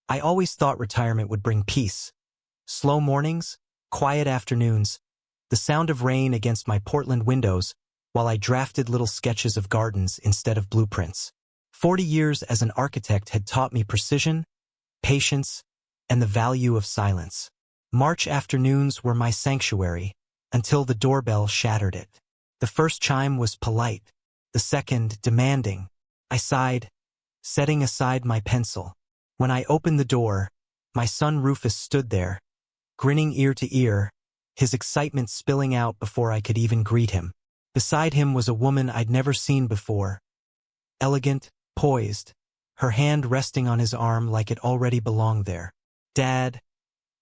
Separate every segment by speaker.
Speaker 1: I always thought retirement would bring peace. Slow mornings, quiet afternoons, the sound of rain against my Portland windows while I drafted little sketches of gardens instead of blueprints. 40 years as an architect had taught me precision, patience, and the value of silence. March afternoons were my sanctuary until the doorbell shattered it. The first chime was polite, the second demanding. I sighed, setting aside my pencil. When I opened the door, my son Rufus stood there, grinning ear to ear, his excitement spilling out before I could even greet him. Beside him was a woman I'd never seen before. Elegant, poised, her hand resting on his arm like it already belonged there. "Dad,"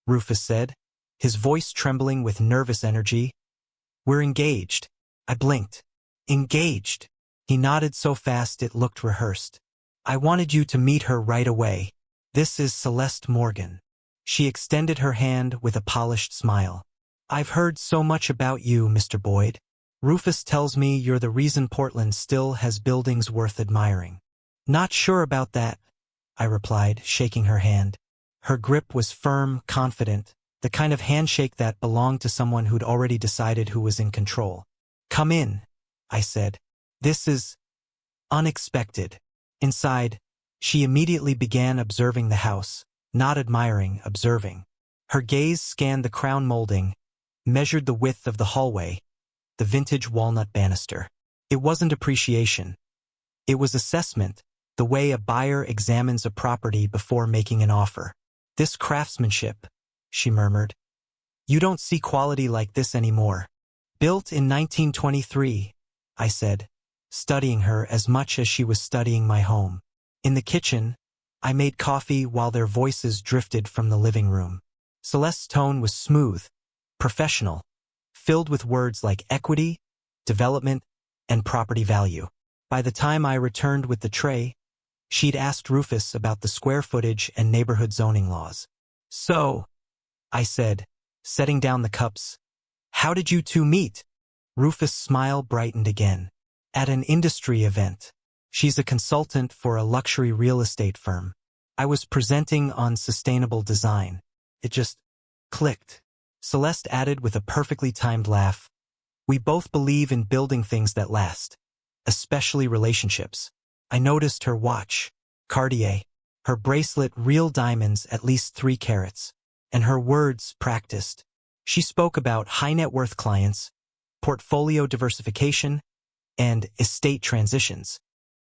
Speaker 1: Rufus said, his voice trembling with nervous energy. "We're engaged." I blinked. "Engaged?" He nodded so fast it looked rehearsed. "I wanted you to meet her right away. This is Celeste Morgan." She extended her hand with a polished smile. "I've heard so much about you, Mr. Boyd. Rufus tells me you're the reason Portland still has buildings worth admiring." "Not sure about that," I replied, shaking her hand. Her grip was firm, confident, the kind of handshake that belonged to someone who'd already decided who was in control. "Come in," I said. "This is unexpected." Inside, she immediately began observing the house, not admiring, observing. Her gaze scanned the crown molding, measured the width of the hallway, the vintage walnut banister. It wasn't appreciation. It was assessment, the way a buyer examines a property before making an offer. "This craftsmanship," she murmured. "You don't see quality like this anymore." "Built in 1923, I said, studying her as much as she was studying my home. In the kitchen, I made coffee while their voices drifted from the living room. Celeste's tone was smooth, professional, filled with words like equity, development, and property value. By the time I returned with the tray, she'd asked Rufus about the square footage and neighborhood zoning laws. "So," I said, setting down the cups, "how did you two meet?" Rufus' smile brightened again. "At an industry event. She's a consultant for a luxury real estate firm. I was presenting on sustainable design. It just clicked." Celeste added with a perfectly timed laugh, "We both believe in building things that last, especially relationships." I noticed her watch, Cartier, her bracelet real diamonds at least 3 carats, and her words practiced. She spoke about high net worth clients, portfolio diversification, and estate transitions.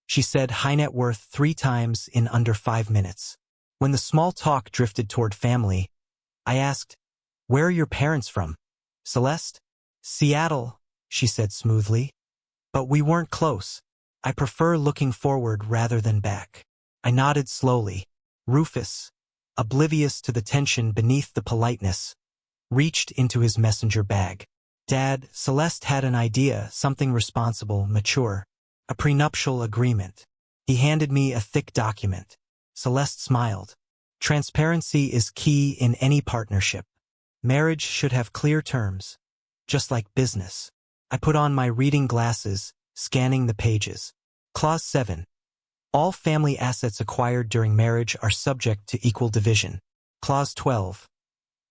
Speaker 1: She said high net worth 3 times in under 5 minutes. When the small talk drifted toward family, I asked, "Where are your parents from?" "Celeste?" "Seattle," she said smoothly. "But we weren't close. I prefer looking forward rather than back." I nodded slowly. Rufus, oblivious to the tension beneath the politeness, reached into his messenger bag. "Dad, Celeste had an idea, something responsible, mature. A prenuptial agreement." He handed me a thick document. Celeste smiled. "Transparency is key in any partnership. Marriage should have clear terms, just like business." I put on my reading glasses, scanning the pages. Clause 7. All family assets acquired during marriage are subject to equal division. Clause 12.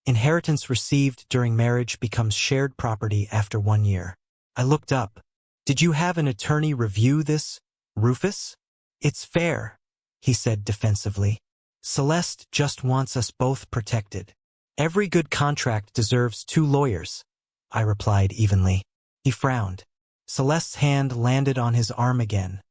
Speaker 1: Inheritance received during marriage becomes shared property after 1 year. I looked up. "Did you have an attorney review this, Rufus?" "It's fair," he said defensively. "Celeste just wants us both protected." "Every good contract deserves 2 lawyers," I replied evenly. He frowned. Celeste's hand landed on his arm again,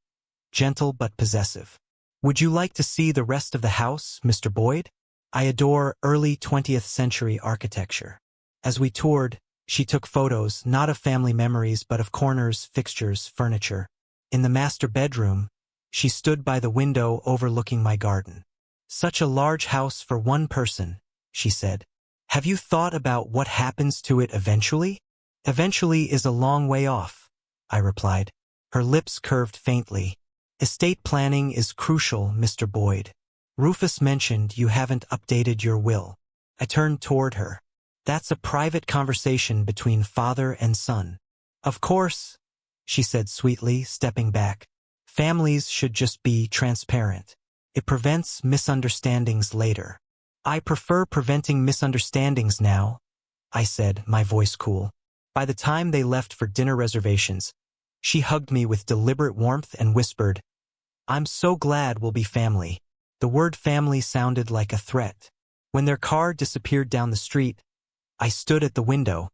Speaker 1: gentle but possessive. "Would you like to see the rest of the house, Mr. Boyd? I adore early 20th century architecture." As we toured, she took photos, not of family memories but of corners, fixtures, furniture. In the master bedroom, she stood by the window overlooking my garden. "Such a large house for one person," she said. "Have you thought about what happens to it eventually?" "Eventually is a long way off," I replied. Her lips curved faintly. "Estate planning is crucial, Mr. Boyd. Rufus mentioned you haven't updated your will." I turned toward her. "That's a private conversation between father and son." "Of course," she said sweetly, stepping back. "Families should just be transparent." It prevents misunderstandings later. I prefer preventing misunderstandings now, I said, my voice cool. By the time they left for dinner reservations, she hugged me with deliberate warmth and whispered, "I'm so glad we'll be family." The word family sounded like a threat. When their car disappeared down the street, I stood at the window,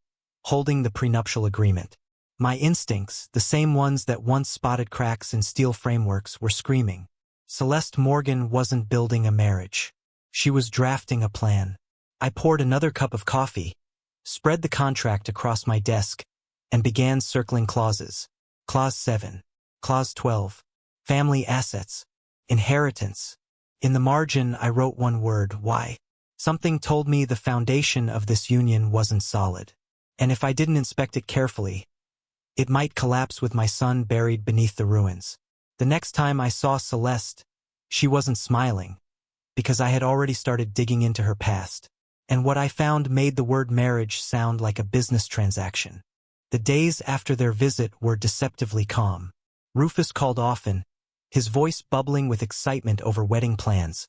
Speaker 1: holding the prenuptial agreement. My instincts, the same ones that once spotted cracks in steel frameworks, were screaming. Celeste Morgan wasn't building a marriage. She was drafting a plan. I poured another cup of coffee, spread the contract across my desk, and began circling clauses. Clause 7. Clause 12. Family assets. Inheritance. In the margin, I wrote one word: why. Something told me the foundation of this union wasn't solid. And if I didn't inspect it carefully, it might collapse with my son buried beneath the ruins. The next time I saw Celeste, she wasn't smiling, because I had already started digging into her past. And what I found made the word marriage sound like a business transaction. The days after their visit were deceptively calm. Rufus called often, his voice bubbling with excitement over wedding plans.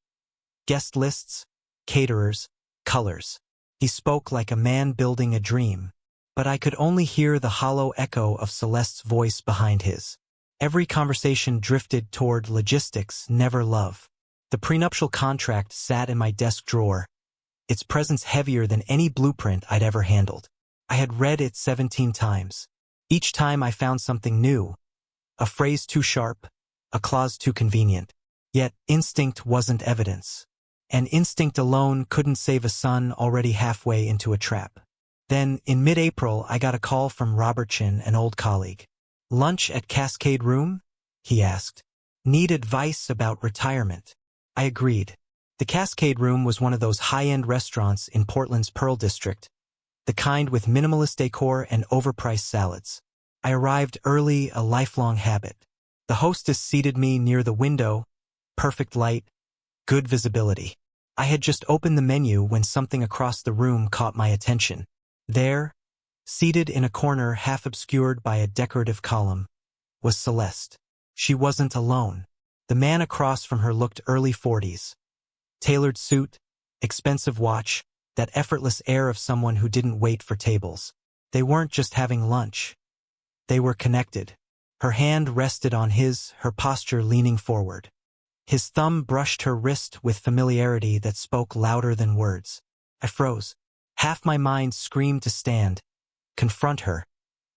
Speaker 1: Guest lists, caterers, colors. He spoke like a man building a dream, but I could only hear the hollow echo of Celeste's voice behind his. Every conversation drifted toward logistics, never love. The prenuptial contract sat in my desk drawer, its presence heavier than any blueprint I'd ever handled. I had read it 17 times. Each time I found something new, a phrase too sharp, a clause too convenient. Yet instinct wasn't evidence. And instinct alone couldn't save a son already halfway into a trap. Then, in mid-April, I got a call from Robertson, an old colleague. "Lunch at Cascade Room?" he asked. "Need advice about retirement." I agreed. The Cascade Room was one of those high-end restaurants in Portland's Pearl District, the kind with minimalist decor and overpriced salads. I arrived early, a lifelong habit. The hostess seated me near the window, perfect light, good visibility. I had just opened the menu when something across the room caught my attention. There, seated in a corner half obscured by a decorative column, was Celeste. She wasn't alone. The man across from her looked early 40s. Tailored suit, expensive watch, that effortless air of someone who didn't wait for tables. They weren't just having lunch. They were connected. Her hand rested on his, her posture leaning forward. His thumb brushed her wrist with familiarity that spoke louder than words. I froze. Half my mind screamed to stand, confront her,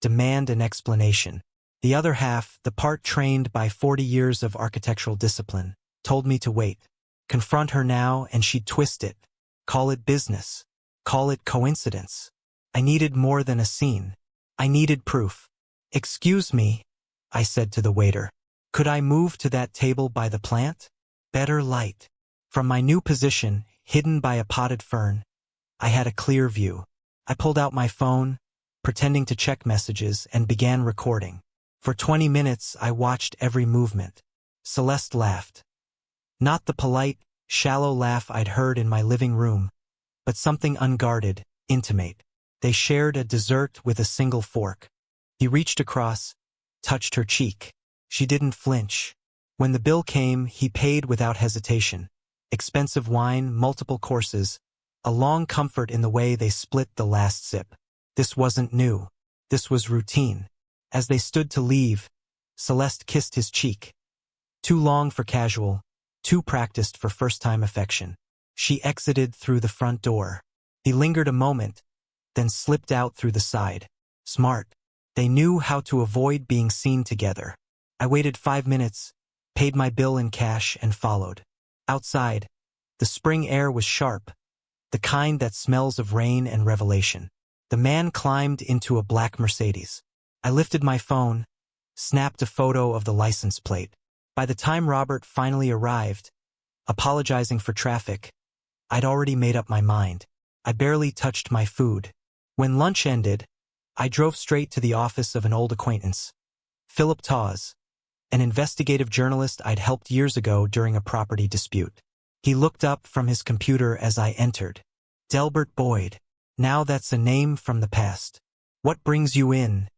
Speaker 1: demand an explanation. The other half, the part trained by 40 years of architectural discipline, told me to wait. Confront her now and she'd twist it. Call it business. Call it coincidence. I needed more than a scene. I needed proof. "Excuse me," I said to the waiter. "Could I move to that table by the plant? Better light." From my new position, hidden by a potted fern, I had a clear view. I pulled out my phone, pretending to check messages, and began recording. For 20 minutes, I watched every movement. Celeste laughed. Not the polite, shallow laugh I'd heard in my living room, but something unguarded, intimate. They shared a dessert with a single fork. He reached across, touched her cheek. She didn't flinch. When the bill came, he paid without hesitation. Expensive wine, multiple courses, a long comfort in the way they split the last sip. This wasn't new. This was routine. As they stood to leave, Celeste kissed his cheek. Too long for casual, too practiced for first-time affection. She exited through the front door. He lingered a moment, then slipped out through the side. Smart. They knew how to avoid being seen together. I waited 5 minutes, paid my bill in cash, and followed. Outside, the spring air was sharp, the kind that smells of rain and revelation. The man climbed into a black Mercedes. I lifted my phone, snapped a photo of the license plate. By the time Robert finally arrived, apologizing for traffic, I'd already made up my mind. I barely touched my food. When lunch ended, I drove straight to the office of an old acquaintance, Philip Tawes, an investigative journalist I'd helped years ago during a property dispute. He looked up from his computer as I entered. "Delbert Boyd. Now that's a name from the past. What brings you in?"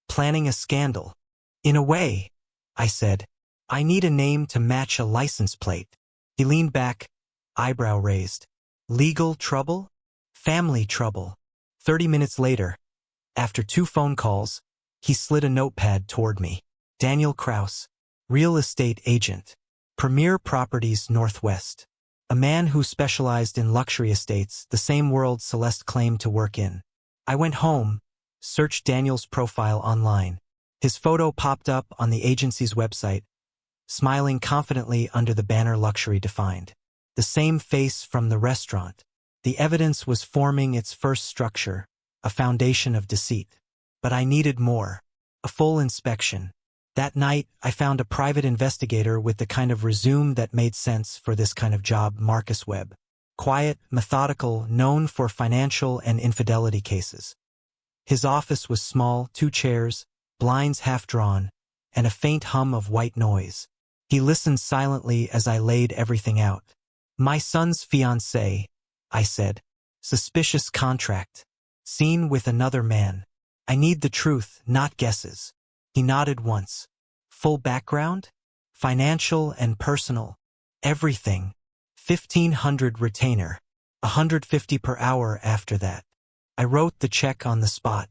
Speaker 1: "Planning a scandal." "In a way," I said. "I need a name to match a license plate." He leaned back, eyebrow raised. Legal trouble? Family trouble. 30 minutes later, after 2 phone calls, he slid a notepad toward me. Daniel Kraus, real estate agent. Premier Properties Northwest. A man who specialized in luxury estates, the same world Celeste claimed to work in. I went home, searched Daniel's profile online. His photo popped up on the agency's website, smiling confidently under the banner Luxury Defined. The same face from the restaurant. The evidence was forming its first structure, a foundation of deceit. But I needed more. A full inspection. That night, I found a private investigator with the kind of resume that made sense for this kind of job, Marcus Webb. Quiet, methodical, known for financial and infidelity cases. His office was small, 2 chairs, blinds half drawn, and a faint hum of white noise. He listened silently as I laid everything out. My son's fiancée, I said. Suspicious contract. Seen with another man. I need the truth, not guesses. He nodded once. Full background? Financial and personal. Everything. 1,500 retainer. 150 per hour after that. I wrote the check on the spot.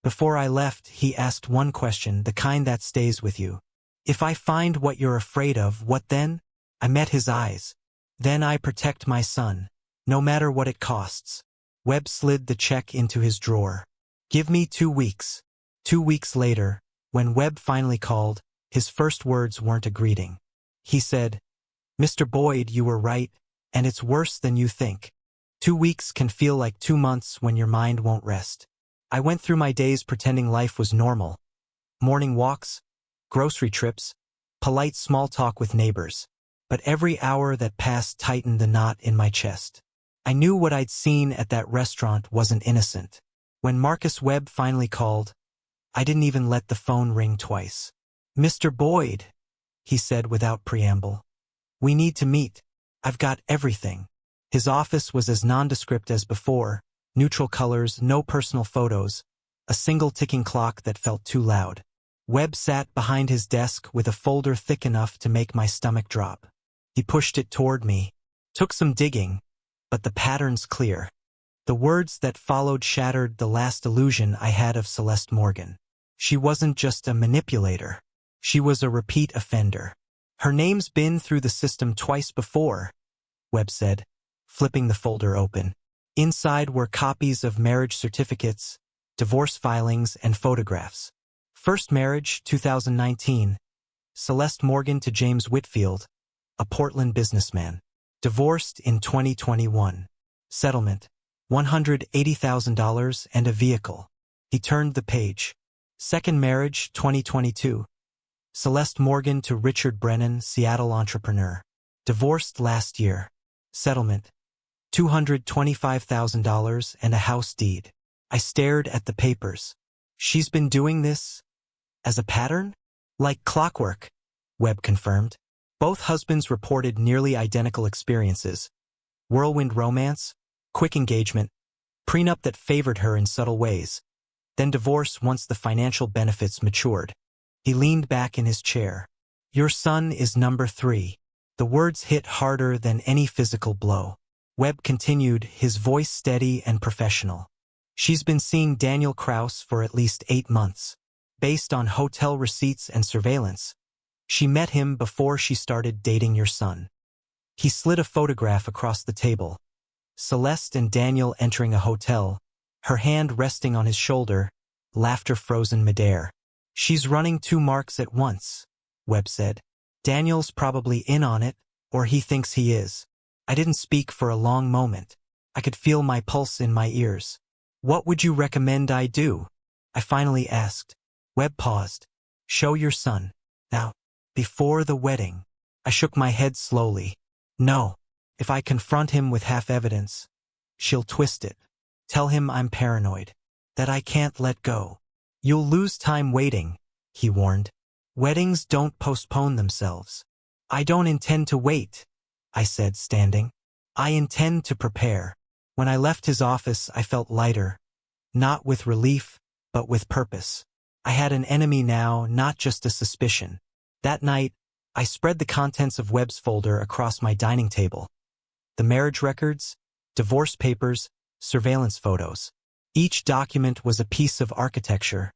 Speaker 1: Before I left, he asked one question, the kind that stays with you. If I find what you're afraid of, what then? I met his eyes. Then I protect my son, no matter what it costs. Webb slid the check into his drawer. Give me 2 weeks. 2 weeks later, when Webb finally called, his first words weren't a greeting. He said, Mr. Boyd, you were right, and it's worse than you think. 2 weeks can feel like 2 months when your mind won't rest. I went through my days pretending life was normal. Morning walks, grocery trips, polite small talk with neighbors. But every hour that passed tightened the knot in my chest. I knew what I'd seen at that restaurant wasn't innocent. When Marcus Webb finally called, I didn't even let the phone ring twice. Mr. Boyd, he said without preamble. We need to meet. I've got everything. His office was as nondescript as before, neutral colors, no personal photos, a single ticking clock that felt too loud. Webb sat behind his desk with a folder thick enough to make my stomach drop. He pushed it toward me. Took some digging, but the pattern's clear. The words that followed shattered the last illusion I had of Celeste Morgan. She wasn't just a manipulator. She was a repeat offender. Her name's been through the system twice before, Webb said, flipping the folder open. Inside were copies of marriage certificates, divorce filings, and photographs. First marriage, 2019. Celeste Morgan to James Whitfield, a Portland businessman. Divorced in 2021. Settlement, $180,000 and a vehicle. He turned the page. Second marriage, 2022. Celeste Morgan to Richard Brennan, Seattle entrepreneur. Divorced last year. Settlement, $225,000 and a house deed. I stared at the papers. She's been doing this as a pattern? Like clockwork, Webb confirmed. Both husbands reported nearly identical experiences. Whirlwind romance, quick engagement, prenup that favored her in subtle ways, then divorce once the financial benefits matured. He leaned back in his chair. Your son is number 3. The words hit harder than any physical blow. Webb continued, his voice steady and professional. She's been seeing Daniel Kraus for at least 8 months. Based on hotel receipts and surveillance, she met him before she started dating your son. He slid a photograph across the table. Celeste and Daniel entering a hotel, her hand resting on his shoulder, laughter frozen midair. She's running 2 marks at once, Webb said. Daniel's probably in on it, or he thinks he is. I didn't speak for a long moment. I could feel my pulse in my ears. What would you recommend I do? I finally asked. Webb paused. Show your son. Now, before the wedding. I shook my head slowly. No. If I confront him with half evidence, she'll twist it. Tell him I'm paranoid. That I can't let go. You'll lose time waiting, he warned. Weddings don't postpone themselves. I don't intend to wait, I said, standing. I intend to prepare. When I left his office, I felt lighter. Not with relief, but with purpose. I had an enemy now, not just a suspicion. That night, I spread the contents of Webb's folder across my dining table. The marriage records, divorce papers, surveillance photos. Each document was a piece of architecture,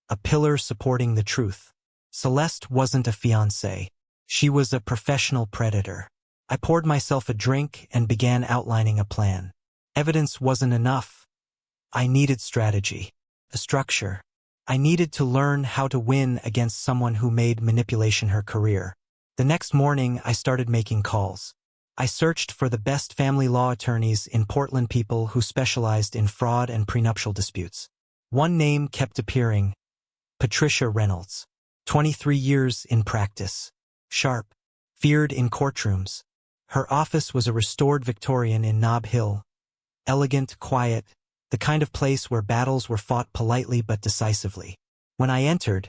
Speaker 1: a pillar supporting the truth. Celeste wasn't a fiancée. She was a professional predator. I poured myself a drink and began outlining a plan. Evidence wasn't enough. I needed strategy, a structure. I needed to learn how to win against someone who made manipulation her career. The next morning, I started making calls. I searched for the best family law attorneys in Portland, people who specialized in fraud and prenuptial disputes. One name kept appearing: Patricia Reynolds. 23 years in practice. Sharp. Feared in courtrooms. Her office was a restored Victorian in Nob Hill. Elegant, quiet, the kind of place where battles were fought politely but decisively. When I entered,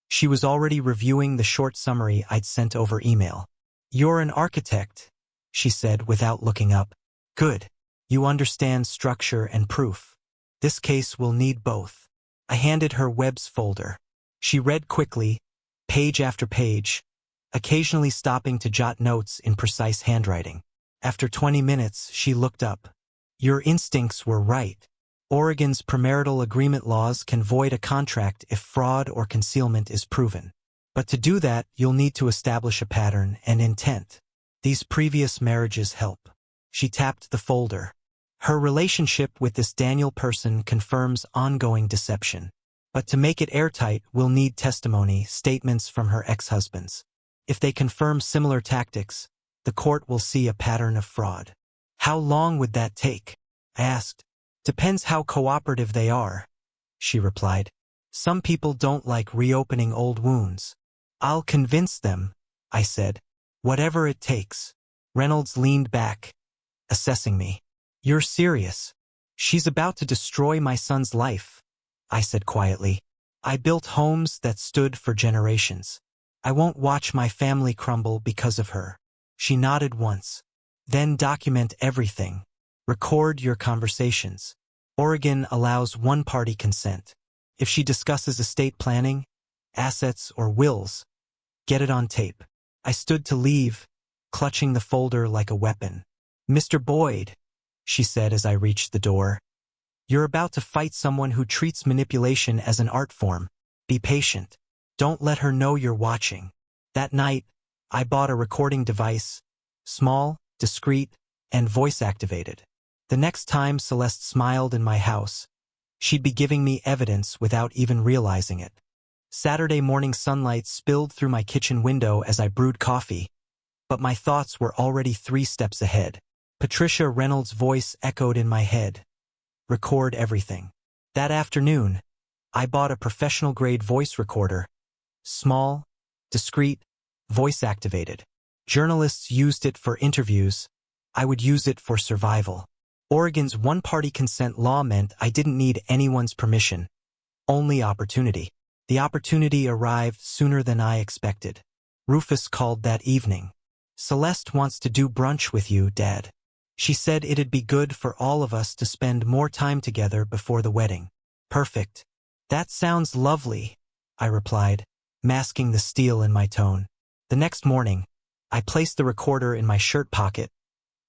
Speaker 1: she was already reviewing the short summary I'd sent over email. "You're an architect," she said without looking up. "Good. You understand structure and proof. This case will need both." I handed her Webb's folder. She read quickly, page after page, occasionally stopping to jot notes in precise handwriting. After 20 minutes, she looked up. "Your instincts were right. Oregon's premarital agreement laws can void a contract if fraud or concealment is proven. But to do that, you'll need to establish a pattern and intent. These previous marriages help." She tapped the folder. "Her relationship with this Daniel person confirms ongoing deception. But to make it airtight, we'll need testimony, statements from her ex-husbands. If they confirm similar tactics, the court will see a pattern of fraud." "How long would that take?" I asked. "Depends how cooperative they are," she replied. "Some people don't like reopening old wounds." "I'll convince them," I said. "Whatever it takes." Reynolds leaned back, assessing me. "You're serious?" "She's about to destroy my son's life," I said quietly. "I built homes that stood for generations. I won't watch my family crumble because of her." She nodded once. "Then document everything. Record your conversations. Oregon allows one-party consent. If she discusses estate planning, assets, or wills, get it on tape." I stood to leave, clutching the folder like a weapon. "Mr. Boyd," she said as I reached the door, "you're about to fight someone who treats manipulation as an art form. Be patient. Don't let her know you're watching." That night, I bought a recording device, small, discreet, and voice-activated. The next time Celeste smiled in my house, she'd be giving me evidence without even realizing it. Saturday morning sunlight spilled through my kitchen window as I brewed coffee, but my thoughts were already 3 steps ahead. Patricia Reynolds' voice echoed in my head. Record everything. That afternoon, I bought a professional-grade voice recorder. Small, discreet, voice-activated. Journalists used it for interviews. I would use it for survival. Oregon's one-party consent law meant I didn't need anyone's permission, only opportunity. The opportunity arrived sooner than I expected. Rufus called that evening. "Celeste wants to do brunch with you, Dad. She said it'd be good for all of us to spend more time together before the wedding." "Perfect. That sounds lovely," I replied, masking the steel in my tone. The next morning, I placed the recorder in my shirt pocket,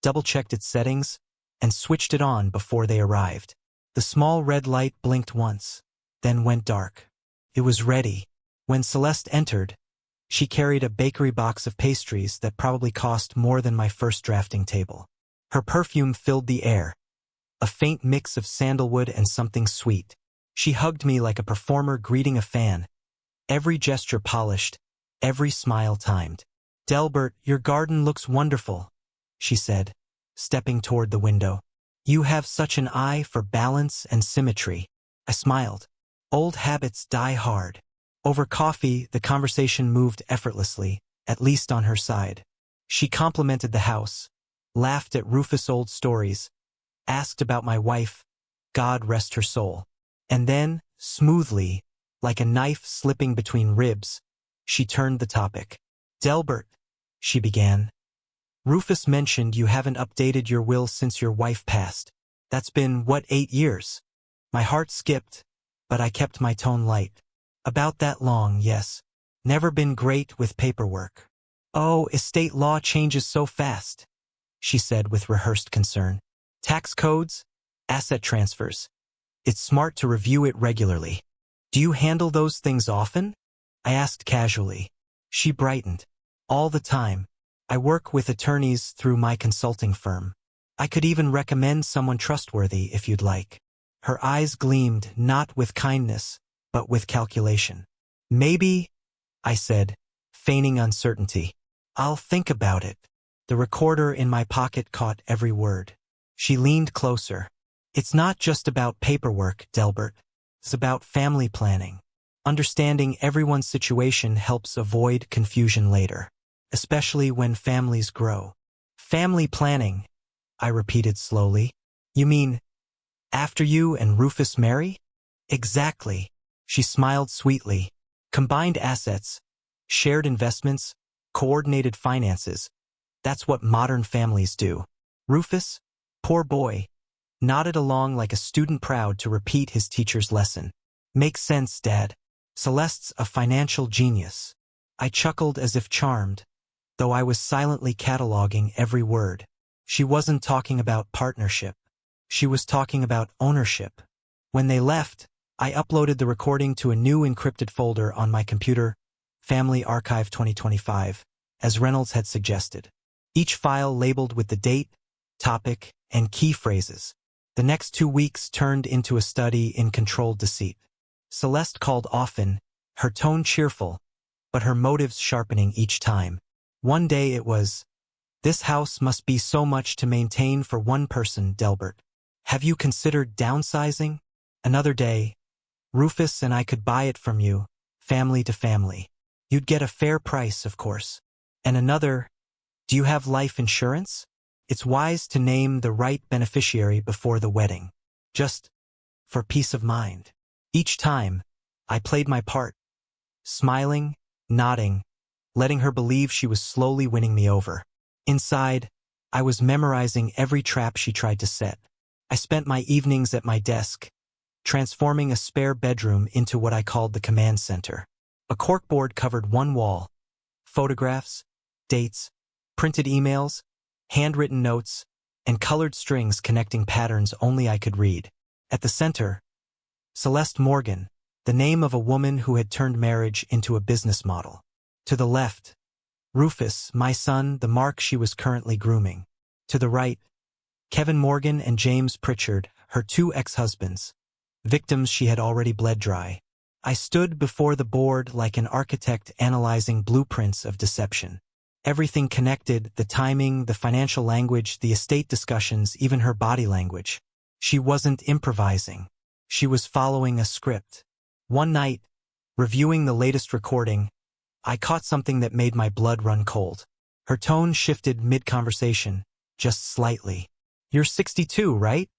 Speaker 1: double-checked its settings, and switched it on before they arrived. The small red light blinked once, then went dark. It was ready. When Celeste entered, she carried a bakery box of pastries that probably cost more than my first drafting table. Her perfume filled the air, a faint mix of sandalwood and something sweet. She hugged me like a performer greeting a fan, every gesture polished, every smile timed. "Delbert, your garden looks wonderful," she said, stepping toward the window. "You have such an eye for balance and symmetry." I smiled. Old habits die hard. Over coffee, the conversation moved effortlessly, at least on her side. She complimented the house, laughed at Rufus' old stories, asked about my wife, God rest her soul. And then, smoothly, like a knife slipping between ribs, she turned the topic. "Delbert," she began, "Rufus mentioned you haven't updated your will since your wife passed. That's been, 8 years?" My heart skipped, but I kept my tone light. "About that long, yes. Never been great with paperwork." Oh, estate law changes so fast, she said with rehearsed concern. Tax codes, asset transfers. It's smart to review it regularly. Do you handle those things often? I asked casually. She brightened. All the time. I work with attorneys through my consulting firm. I could even recommend someone trustworthy if you'd like. Her eyes gleamed not with kindness, but with calculation. Maybe, I said, feigning uncertainty. I'll think about it. The recorder in my pocket caught every word. She leaned closer. It's not just about paperwork, Delbert. It's about family planning. Understanding everyone's situation helps avoid confusion later, especially when families grow. Family planning, I repeated slowly. You mean, after you and Rufus marry? Exactly. She smiled sweetly. Combined assets, shared investments, coordinated finances. That's what modern families do. Rufus, poor boy, nodded along like a student proud to repeat his teacher's lesson. Makes sense, Dad. Celeste's a financial genius. I chuckled as if charmed, though I was silently cataloging every word. She wasn't talking about partnership. She was talking about ownership. When they left, I uploaded the recording to a new encrypted folder on my computer, Family Archive 2025, as Reynolds had suggested. Each file labeled with the date, topic, and key phrases. The next 2 weeks turned into a study in controlled deceit. Celeste called often, her tone cheerful, but her motives sharpening each time. One day it was, "This house must be so much to maintain for one person, Delbert. Have you considered downsizing?" Another day, "Rufus and I could buy it from you, family to family. You'd get a fair price, of course." And another, "Do you have life insurance? It's wise to name the right beneficiary before the wedding. Just for peace of mind." Each time, I played my part, smiling, nodding, letting her believe she was slowly winning me over. Inside, I was memorizing every trap she tried to set. I spent my evenings at my desk, transforming a spare bedroom into what I called the command center. A corkboard covered one wall. Photographs, dates, printed emails, handwritten notes, and colored strings connecting patterns only I could read. At the center, Celeste Morgan, the name of a woman who had turned marriage into a business model. To the left, Rufus, my son, the mark she was currently grooming. To the right, Kevin Morgan and James Pritchard, her 2 ex-husbands, victims she had already bled dry. I stood before the board like an architect analyzing blueprints of deception. Everything connected, the timing, the financial language, the estate discussions, even her body language. She wasn't improvising. She was following a script. One night, reviewing the latest recording, I caught something that made my blood run cold. Her tone shifted mid-conversation, just slightly. "You're 62, right?"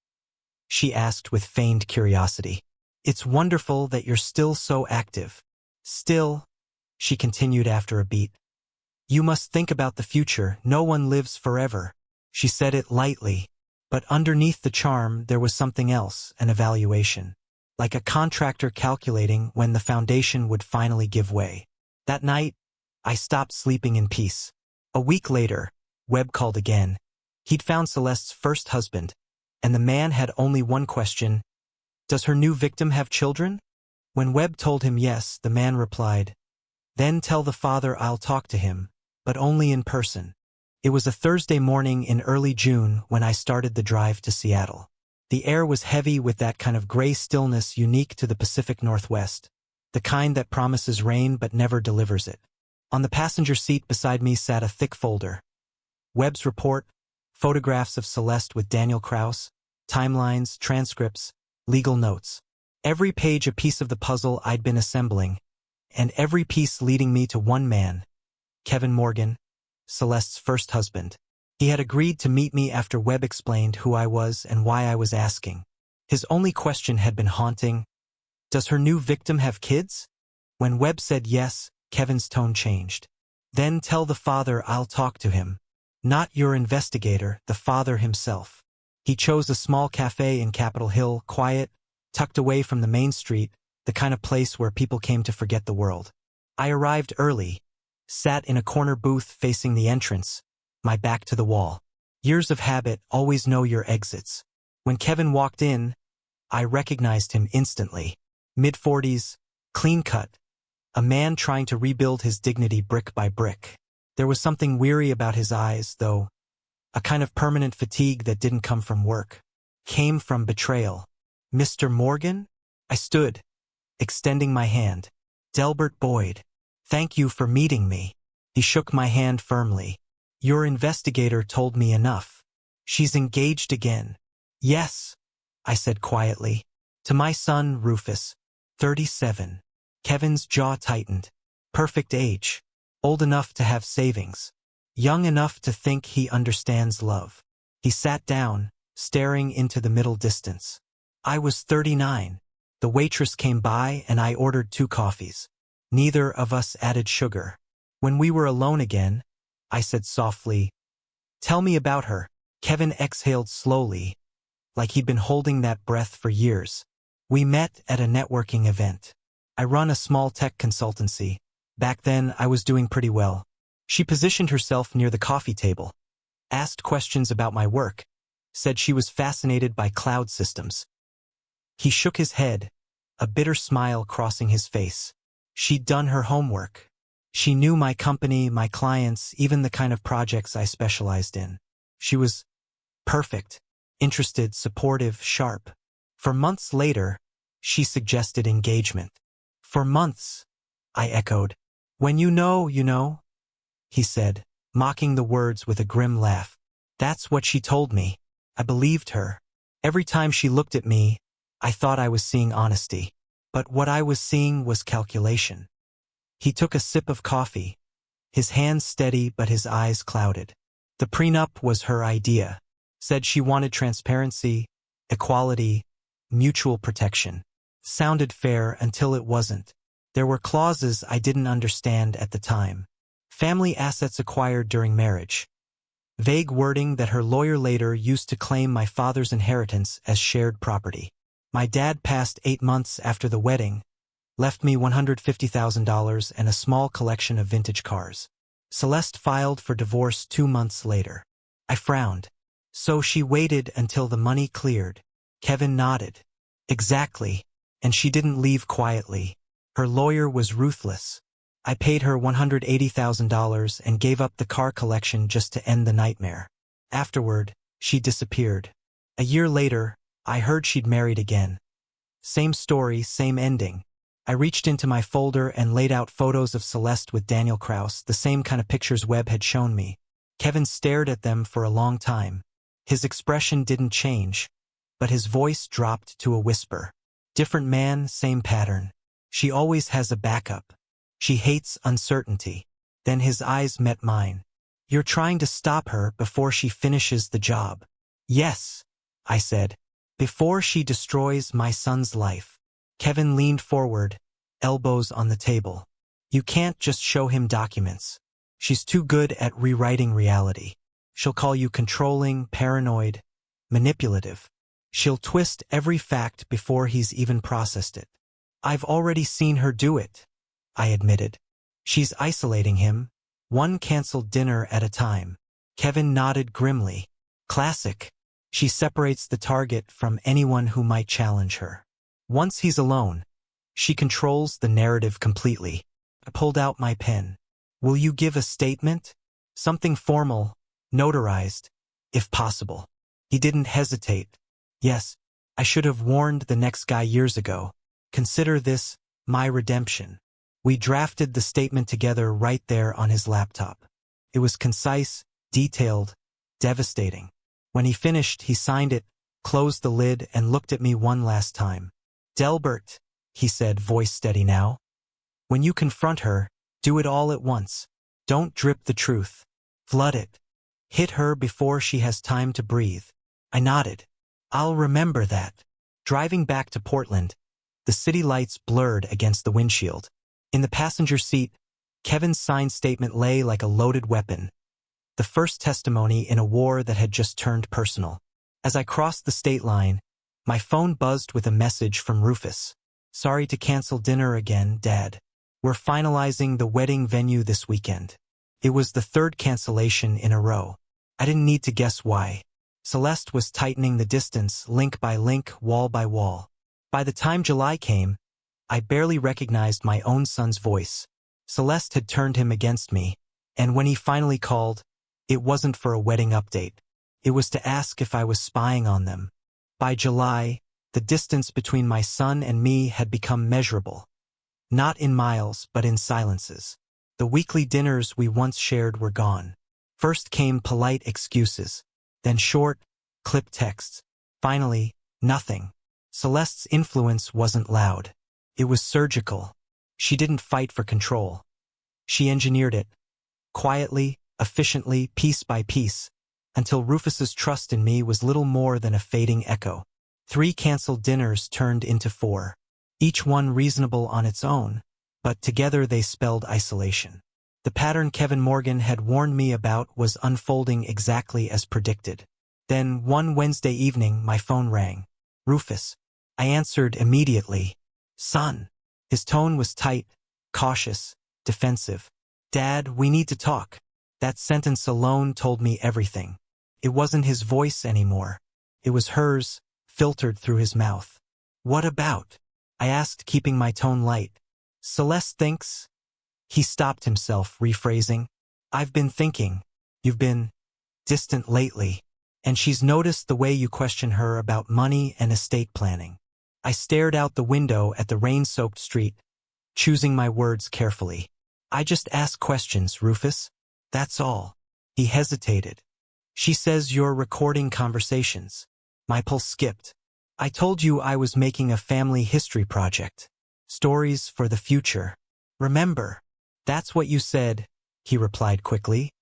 Speaker 1: she asked with feigned curiosity. "It's wonderful that you're still so active." "Still," she continued after a beat. "You must think about the future. No one lives forever." She said it lightly, but underneath the charm there was something else, an evaluation. Like a contractor calculating when the foundation would finally give way. That night, I stopped sleeping in peace. A week later, Webb called again. He'd found Celeste's first husband, and the man had only one question: "Does her new victim have children?" When Webb told him yes, the man replied, "Then tell the father I'll talk to him, but only in person." It was a Thursday morning in early June when I started the drive to Seattle. The air was heavy with that kind of gray stillness unique to the Pacific Northwest, the kind that promises rain but never delivers it. On the passenger seat beside me sat a thick folder. Webb's report, photographs of Celeste with Daniel Kraus, timelines, transcripts, legal notes. Every page a piece of the puzzle I'd been assembling, and every piece leading me to one man, Kevin Morgan, Celeste's first husband. He had agreed to meet me after Webb explained who I was and why I was asking. His only question had been haunting: "Does her new victim have kids?" When Webb said yes, Kevin's tone changed. "Then tell the father I'll talk to him. Not your investigator, the father himself." He chose a small cafe in Capitol Hill, quiet, tucked away from the main street, the kind of place where people came to forget the world. I arrived early, Sat in a corner booth facing the entrance, my back to the wall. Years of habit always know your exits. When Kevin walked in, I recognized him instantly. Mid-40s, clean-cut, a man trying to rebuild his dignity brick by brick. There was something weary about his eyes, though, a kind of permanent fatigue that didn't come from work. Came from betrayal. "Mr. Morgan?" I stood, extending my hand. "Delbert Boyd. Thank you for meeting me." He shook my hand firmly. "Your investigator told me enough. She's engaged again." "Yes," I said quietly. "To my son, Rufus, 37. Kevin's jaw tightened. Perfect age. Old enough to have savings. Young enough to think he understands love." He sat down, staring into the middle distance. I was 39. The waitress came by and I ordered 2 coffees. Neither of us added sugar. When we were alone again, I said softly, "Tell me about her." Kevin exhaled slowly, like he'd been holding that breath for years. "We met at a networking event. I run a small tech consultancy. Back then, I was doing pretty well." She positioned herself near the coffee table, asked questions about my work, said she was fascinated by cloud systems. He shook his head, a bitter smile crossing his face. She'd done her homework. She knew my company, my clients, even the kind of projects I specialized in. She was perfect, interested, supportive, sharp. For months later, she suggested engagement. "For months," I echoed. "When you know, you know," he said, mocking the words with a grim laugh. That's what she told me. I believed her. Every time she looked at me, I thought I was seeing honesty. But what I was seeing was calculation. He took a sip of coffee, his hands steady but his eyes clouded. The prenup was her idea. Said she wanted transparency, equality, mutual protection. Sounded fair until it wasn't. There were clauses I didn't understand at the time. Family assets acquired during marriage. Vague wording that her lawyer later used to claim my father's inheritance as shared property. My dad passed 8 months after the wedding, left me $150,000 and a small collection of vintage cars. Celeste filed for divorce 2 months later. I frowned. So she waited until the money cleared. Kevin nodded. Exactly. And she didn't leave quietly. Her lawyer was ruthless. I paid her $180,000 and gave up the car collection just to end the nightmare. Afterward, she disappeared. A year later, I heard she'd married again. Same story, same ending. I reached into my folder and laid out photos of Celeste with Daniel Kraus, the same kind of pictures Webb had shown me. Kevin stared at them for a long time. His expression didn't change, but his voice dropped to a whisper. Different man, same pattern. She always has a backup. She hates uncertainty. Then his eyes met mine. You're trying to stop her before she finishes the job. Yes, I said. Before she destroys my son's life. Kevin leaned forward, elbows on the table. You can't just show him documents. She's too good at rewriting reality. She'll call you controlling, paranoid, manipulative. She'll twist every fact before he's even processed it. I've already seen her do it, I admitted. She's isolating him, one canceled dinner at a time. Kevin nodded grimly. Classic. She separates the target from anyone who might challenge her. Once he's alone, she controls the narrative completely. I pulled out my pen. Will you give a statement? Something formal, notarized, if possible. He didn't hesitate. Yes, I should have warned the next guy years ago. Consider this my redemption. We drafted the statement together right there on his laptop. It was concise, detailed, devastating. When he finished, he signed it, closed the lid, and looked at me one last time. Delbert, he said, voice steady now. When you confront her, do it all at once. Don't drip the truth. Flood it. Hit her before she has time to breathe. I nodded. I'll remember that. Driving back to Portland, the city lights blurred against the windshield. In the passenger seat, Kevin's signed statement lay like a loaded weapon. The first testimony in a war that had just turned personal. As I crossed the state line, my phone buzzed with a message from Rufus. Sorry to cancel dinner again, Dad. We're finalizing the wedding venue this weekend. It was the third cancellation in a row. I didn't need to guess why. Celeste was tightening the distance, link by link, wall by wall. By the time July came, I barely recognized my own son's voice. Celeste had turned him against me, and when he finally called, it wasn't for a wedding update. It was to ask if I was spying on them. By July, the distance between my son and me had become measurable. Not in miles, but in silences. The weekly dinners we once shared were gone. First came polite excuses, then short, clipped texts. Finally, nothing. Celeste's influence wasn't loud. It was surgical. She didn't fight for control. She engineered it, quietly, efficiently, piece by piece, until Rufus's trust in me was little more than a fading echo. 3 canceled dinners turned into 4, each one reasonable on its own, but together they spelled isolation. The pattern Kevin Morgan had warned me about was unfolding exactly as predicted. Then, one Wednesday evening, my phone rang. Rufus. I answered immediately. Son. His tone was tight, cautious, defensive. Dad, we need to talk. That sentence alone told me everything. It wasn't his voice anymore. It was hers, filtered through his mouth. What about? I asked, keeping my tone light. Celeste thinks. He stopped himself, rephrasing. I've been thinking. You've been distant lately, and she's noticed the way you question her about money and estate planning. I stared out the window at the rain-soaked street, choosing my words carefully. I just ask questions, Rufus. That's all. He hesitated. She says you're recording conversations. My pulse skipped. I told you I was making a family history project. Stories for the future. Remember? That's what you said, he replied quickly.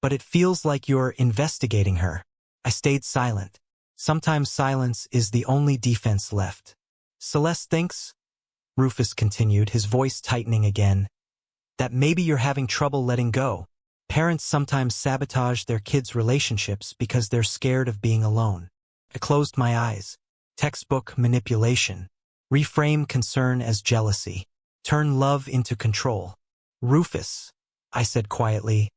Speaker 1: But it feels like you're investigating her. I stayed silent. Sometimes silence is the only defense left. Celeste thinks, Rufus continued, his voice tightening again, that maybe you're having trouble letting go. Parents sometimes sabotage their kids' relationships because they're scared of being alone. I closed my eyes. Textbook manipulation. Reframe concern as jealousy. Turn love into control. Rufus, I said quietly,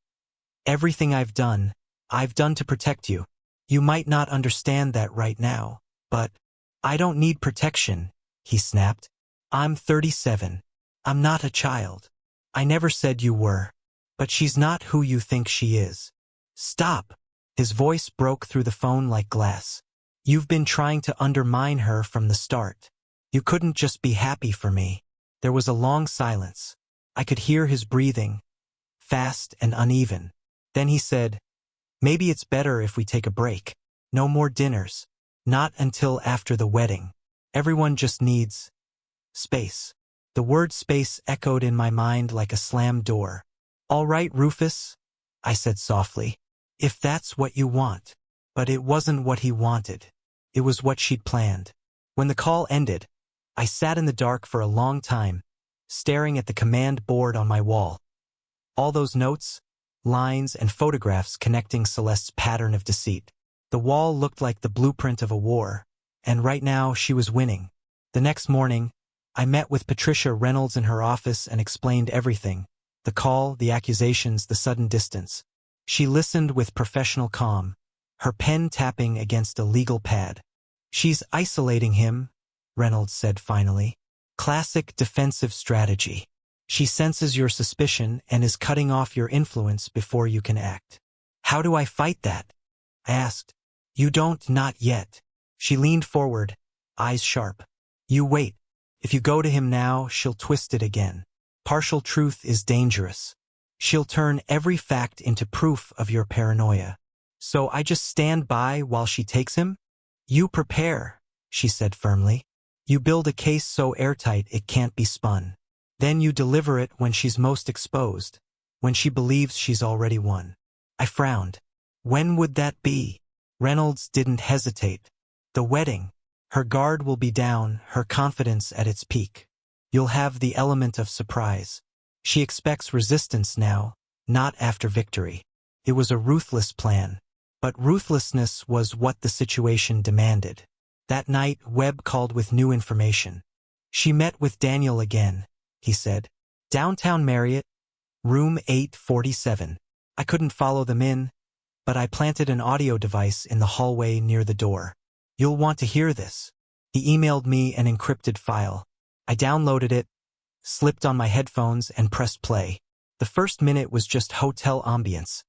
Speaker 1: everything I've done to protect you. You might not understand that right now, but I don't need protection, he snapped. I'm 37. I'm not a child. I never said you were. But she's not who you think she is. Stop. His voice broke through the phone like glass. You've been trying to undermine her from the start. You couldn't just be happy for me. There was a long silence. I could hear his breathing, fast and uneven. Then he said, maybe it's better if we take a break. No more dinners. Not until after the wedding. Everyone just needs space. The word space echoed in my mind like a slammed door. All right, Rufus, I said softly, if that's what you want. But it wasn't what he wanted. It was what she'd planned. When the call ended, I sat in the dark for a long time, staring at the command board on my wall. All those notes, lines, and photographs connecting Celeste's pattern of deceit. The wall looked like the blueprint of a war, and right now she was winning. The next morning, I met with Patricia Reynolds in her office and explained everything. The call, the accusations, the sudden distance. She listened with professional calm, her pen tapping against a legal pad. She's isolating him, Reynolds said finally. Classic defensive strategy. She senses your suspicion and is cutting off your influence before you can act. How do I fight that? I asked. You don't, not yet. She leaned forward, eyes sharp. You wait. If you go to him now, she'll twist it again. Partial truth is dangerous. She'll turn every fact into proof of your paranoia. So I just stand by while she takes him? You prepare, she said firmly. You build a case so airtight it can't be spun. Then you deliver it when she's most exposed, when she believes she's already won. I frowned. When would that be? Reynolds didn't hesitate. The wedding. Her guard will be down, her confidence at its peak. You'll have the element of surprise. She expects resistance now, not after victory. It was a ruthless plan, but ruthlessness was what the situation demanded. That night, Webb called with new information. She met with Daniel again, he said. Downtown Marriott, room 847. I couldn't follow them in, but I planted an audio device in the hallway near the door. You'll want to hear this. He emailed me an encrypted file. I downloaded it, slipped on my headphones, and pressed play. The first minute was just hotel ambience.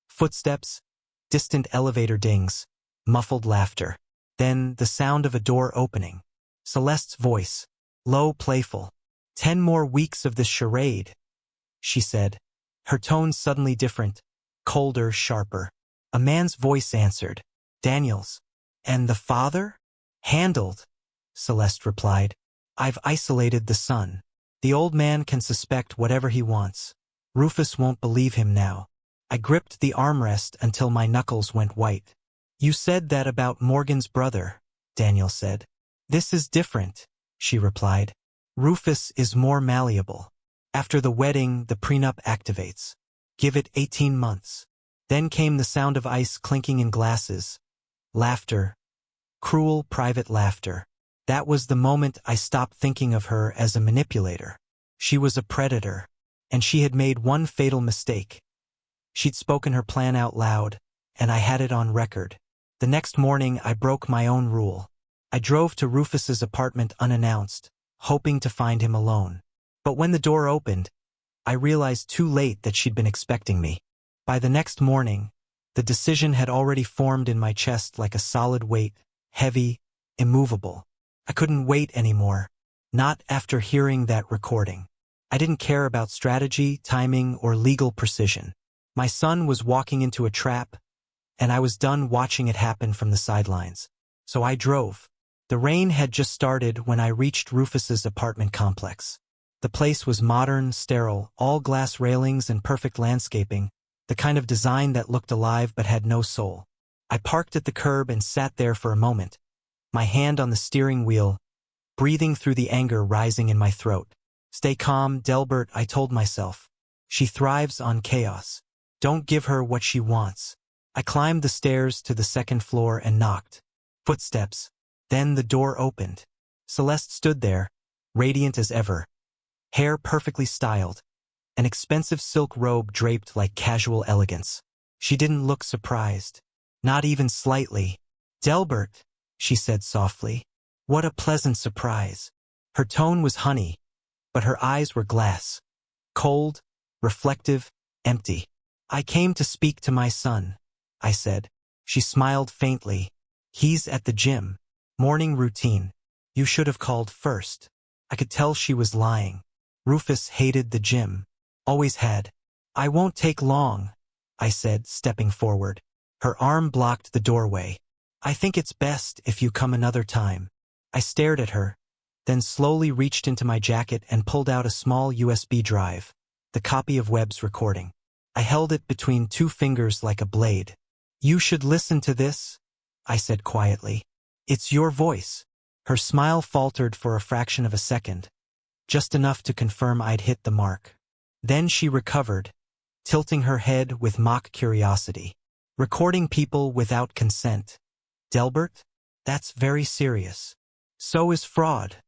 Speaker 1: Footsteps, distant elevator dings, muffled laughter. Then the sound of a door opening. Celeste's voice, low, playful. 10 more weeks of this charade, she said. Her tone suddenly different, colder, sharper. A man's voice answered. Daniel's. And the father? Handled, Celeste replied. I've isolated the son. The old man can suspect whatever he wants. Rufus won't believe him now. I gripped the armrest until my knuckles went white. You said that about Morgan's brother, Daniel said. This is different, she replied. Rufus is more malleable. After the wedding, the prenup activates. Give it 18 months. Then came the sound of ice clinking in glasses. Laughter. Cruel, private laughter. That was the moment I stopped thinking of her as a manipulator. She was a predator, and she had made one fatal mistake. She'd spoken her plan out loud, and I had it on record. The next morning, I broke my own rule. I drove to Rufus's apartment unannounced, hoping to find him alone. But when the door opened, I realized too late that she'd been expecting me. By the next morning, the decision had already formed in my chest like a solid weight, heavy, immovable. I couldn't wait anymore, not after hearing that recording. I didn't care about strategy, timing, or legal precision. My son was walking into a trap, and I was done watching it happen from the sidelines. So I drove. The rain had just started when I reached Rufus's apartment complex. The place was modern, sterile, all glass railings and perfect landscaping, the kind of design that looked alive but had no soul. I parked at the curb and sat there for a moment, my hand on the steering wheel, breathing through the anger rising in my throat. Stay calm, Delbert, I told myself. She thrives on chaos. Don't give her what she wants. I climbed the stairs to the second floor and knocked. Footsteps. Then the door opened. Celeste stood there, radiant as ever. Hair perfectly styled. An expensive silk robe draped like casual elegance. She didn't look surprised. Not even slightly. Delbert, she said softly. What a pleasant surprise. Her tone was honey, but her eyes were glass. Cold, reflective, empty. I came to speak to my son, I said. She smiled faintly. He's at the gym. Morning routine. You should have called first. I could tell she was lying. Rufus hated the gym. Always had. I won't take long, I said, stepping forward. Her arm blocked the doorway. I think it's best if you come another time. I stared at her, then slowly reached into my jacket and pulled out a small USB drive, the copy of Webb's recording. I held it between two fingers like a blade. You should listen to this, I said quietly. It's your voice. Her smile faltered for a fraction of a second, just enough to confirm I'd hit the mark. Then she recovered, tilting her head with mock curiosity. Recording people without consent. Delbert? That's very serious. So is fraud,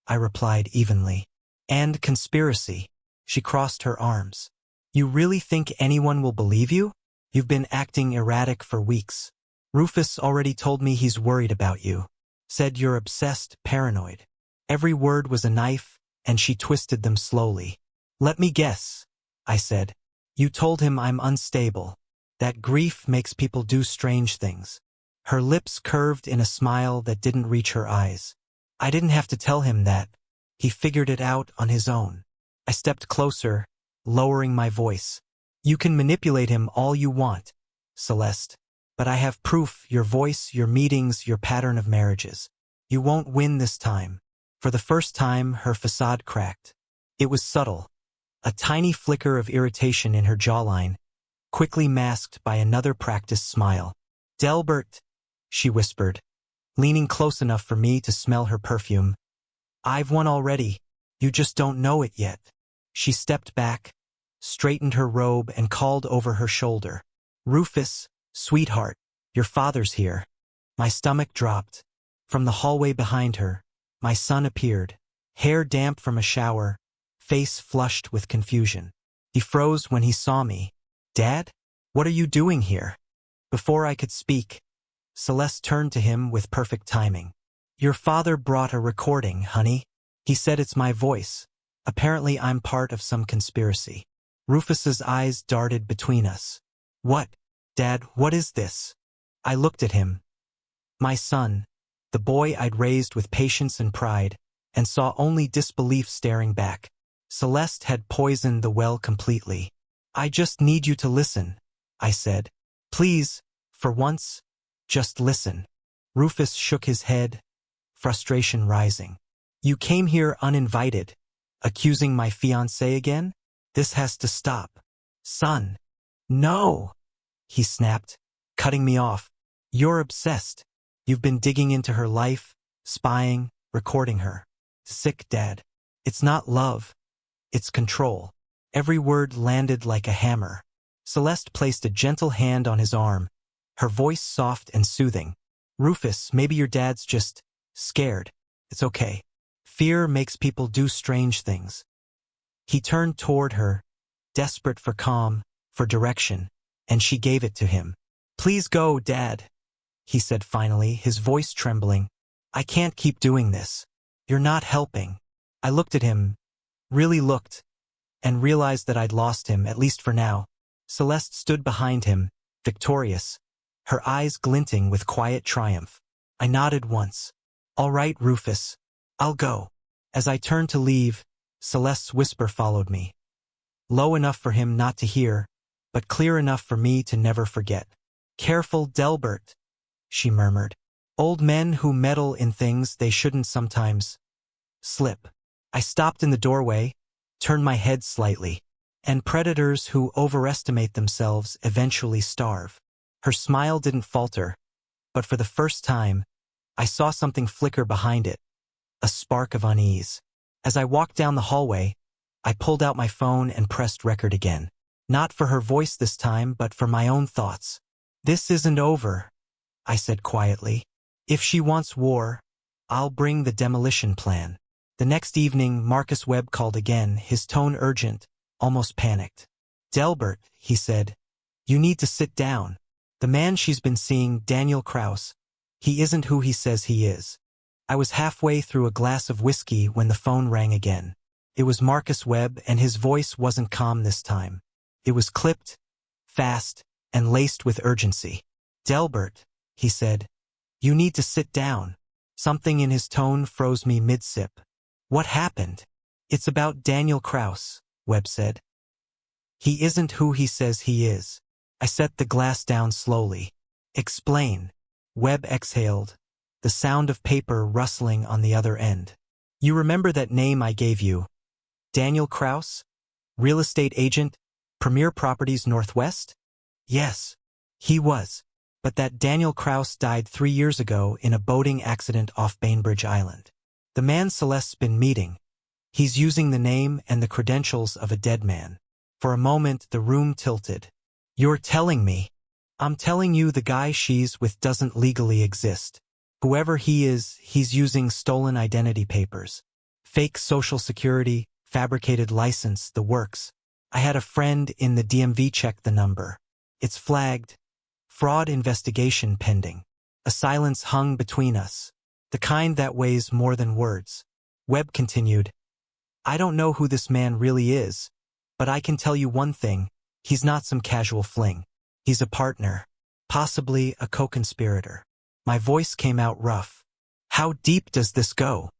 Speaker 1: I replied evenly. And conspiracy. She crossed her arms. You really think anyone will believe you? You've been acting erratic for weeks. Rufus already told me he's worried about you. Said you're obsessed, paranoid. Every word was a knife, and she twisted them slowly. Let me guess, I said. You told him I'm unstable. That grief makes people do strange things. Her lips curved in a smile that didn't reach her eyes. I didn't have to tell him that. He figured it out on his own. I stepped closer, lowering my voice. You can manipulate him all you want, Celeste. But I have proof, your voice, your meetings, your pattern of marriages. You won't win this time. For the first time, her facade cracked. It was subtle. A tiny flicker of irritation in her jawline, quickly masked by another practiced smile. Delbert, she whispered, leaning close enough for me to smell her perfume. I've won already. You just don't know it yet. She stepped back, straightened her robe, and called over her shoulder. Rufus, sweetheart, your father's here. My stomach dropped. From the hallway behind her, my son appeared, hair damp from a shower, face flushed with confusion. He froze when he saw me. "Dad? What are you doing here?" Before I could speak, Celeste turned to him with perfect timing. "Your father brought a recording, honey. He said it's my voice. Apparently I'm part of some conspiracy." Rufus's eyes darted between us. "What? Dad, what is this?" I looked at him. My son, the boy I'd raised with patience and pride, and saw only disbelief staring back. Celeste had poisoned the well completely. "I just need you to listen," I said. "Please, for once, just listen." Rufus shook his head, frustration rising. "You came here uninvited, accusing my fiancée again? This has to stop." "Son." "No," he snapped, cutting me off. "You're obsessed. You've been digging into her life, spying, recording her. Sick, Dad. It's not love. It's control." Every word landed like a hammer. Celeste placed a gentle hand on his arm, her voice soft and soothing. "Rufus, maybe your dad's just scared. It's okay. Fear makes people do strange things." He turned toward her, desperate for calm, for direction, and she gave it to him. "Please go, Dad," he said finally, his voice trembling. "I can't keep doing this. You're not helping." I looked at him, really looked, and realized that I'd lost him, at least for now. Celeste stood behind him, victorious, her eyes glinting with quiet triumph. I nodded once. "All right, Rufus. I'll go." As I turned to leave, Celeste's whisper followed me. Low enough for him not to hear, but clear enough for me to never forget. "Careful, Delbert," she murmured. "Old men who meddle in things they shouldn't sometimes slip." I stopped in the doorway, turned my head slightly. "And predators who overestimate themselves eventually starve." Her smile didn't falter, but for the first time, I saw something flicker behind it, a spark of unease. As I walked down the hallway, I pulled out my phone and pressed record again. Not for her voice this time, but for my own thoughts. "This isn't over," I said quietly. "If she wants war, I'll bring the demolition plan." The next evening, Marcus Webb called again, his tone urgent, almost panicked. "Delbert," he said, "you need to sit down. The man she's been seeing, Daniel Kraus, he isn't who he says he is." I was halfway through a glass of whiskey when the phone rang again. It was Marcus Webb, and his voice wasn't calm this time. It was clipped, fast, and laced with urgency. "Delbert," he said, "you need to sit down." Something in his tone froze me mid-sip. "What happened?" "It's about Daniel Kraus," Webb said. "He isn't who he says he is." I set the glass down slowly. "Explain." Webb exhaled, the sound of paper rustling on the other end. "You remember that name I gave you? Daniel Kraus? Real estate agent, Premier Properties Northwest?" "Yes, he was. But that Daniel Kraus died 3 years ago in a boating accident off Bainbridge Island. The man Celeste's been meeting. He's using the name and the credentials of a dead man." For a moment, the room tilted. "You're telling me?" "I'm telling you the guy she's with doesn't legally exist. Whoever he is, he's using stolen identity papers. Fake social security, fabricated license, the works. I had a friend in the DMV check the number. It's flagged. Fraud investigation pending." A silence hung between us, the kind that weighs more than words. Webb continued, "I don't know who this man really is, but I can tell you one thing. He's not some casual fling. He's a partner, possibly a co-conspirator." My voice came out rough. "How deep does this go?"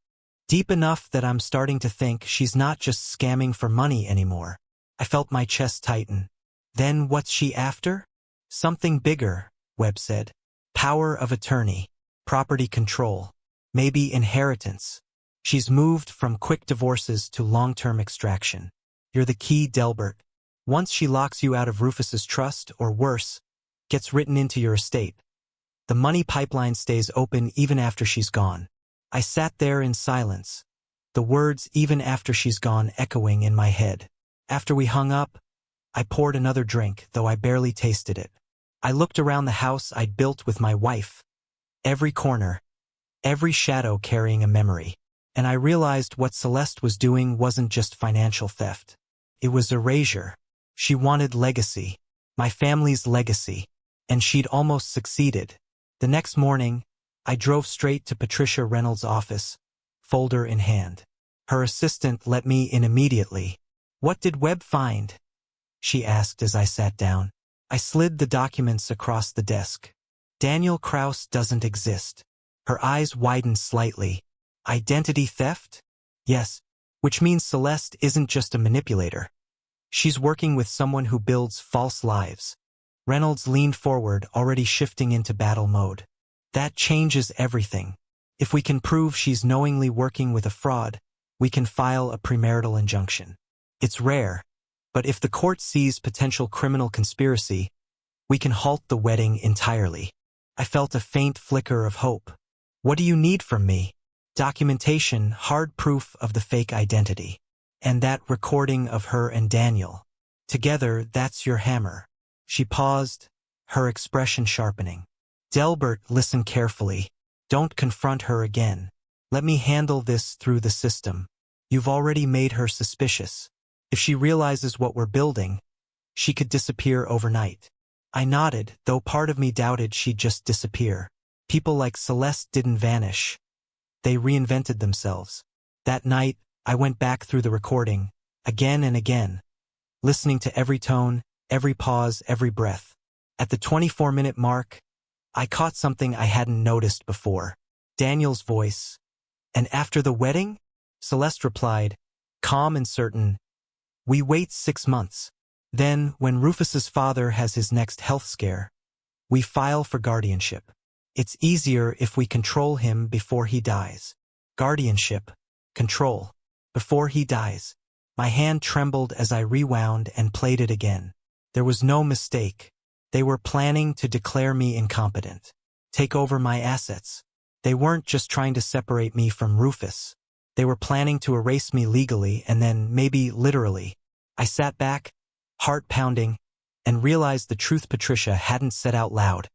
Speaker 1: "Deep enough that I'm starting to think she's not just scamming for money anymore." I felt my chest tighten. "Then what's she after?" "Something bigger," Webb said. "Power of attorney, property control, maybe inheritance. She's moved from quick divorces to long-term extraction. You're the key, Delbert. Once she locks you out of Rufus's trust, or worse, gets written into your estate, the money pipeline stays open even after she's gone." I sat there in silence, the words "even after she's gone" echoing in my head. After we hung up, I poured another drink, though I barely tasted it. I looked around the house I'd built with my wife. Every corner, every shadow carrying a memory. And I realized what Celeste was doing wasn't just financial theft. It was erasure. She wanted legacy. My family's legacy. And she'd almost succeeded. The next morning, I drove straight to Patricia Reynolds' office, folder in hand. Her assistant let me in immediately. "What did Webb find?" she asked as I sat down. I slid the documents across the desk. "Daniel Kraus doesn't exist." Her eyes widened slightly. "Identity theft?" "Yes, which means Celeste isn't just a manipulator. She's working with someone who builds false lives." Reynolds leaned forward, already shifting into battle mode. "That changes everything. If we can prove she's knowingly working with a fraud, we can file a premarital injunction. It's rare, but if the court sees potential criminal conspiracy, we can halt the wedding entirely." I felt a faint flicker of hope. "What do you need from me?" "Documentation, hard proof of the fake identity. And that recording of her and Daniel. Together, that's your hammer." She paused, her expression sharpening. "Delbert, listen carefully. Don't confront her again. Let me handle this through the system. You've already made her suspicious. If she realizes what we're building, she could disappear overnight." I nodded, though part of me doubted she'd just disappear. People like Celeste didn't vanish. They reinvented themselves. That night, I went back through the recording, again and again, listening to every tone, every pause, every breath. At the 24-minute mark, I caught something I hadn't noticed before. Daniel's voice. "And after the wedding?" Celeste replied, calm and certain, "We wait 6 months. Then, when Rufus's father has his next health scare, we file for guardianship. It's easier if we control him before he dies." Guardianship. Control. Before he dies. My hand trembled as I rewound and played it again. There was no mistake. They were planning to declare me incompetent. Take over my assets. They weren't just trying to separate me from Rufus. They were planning to erase me legally and then maybe literally. I sat back, heart pounding, and realized the truth Patricia hadn't said out loud.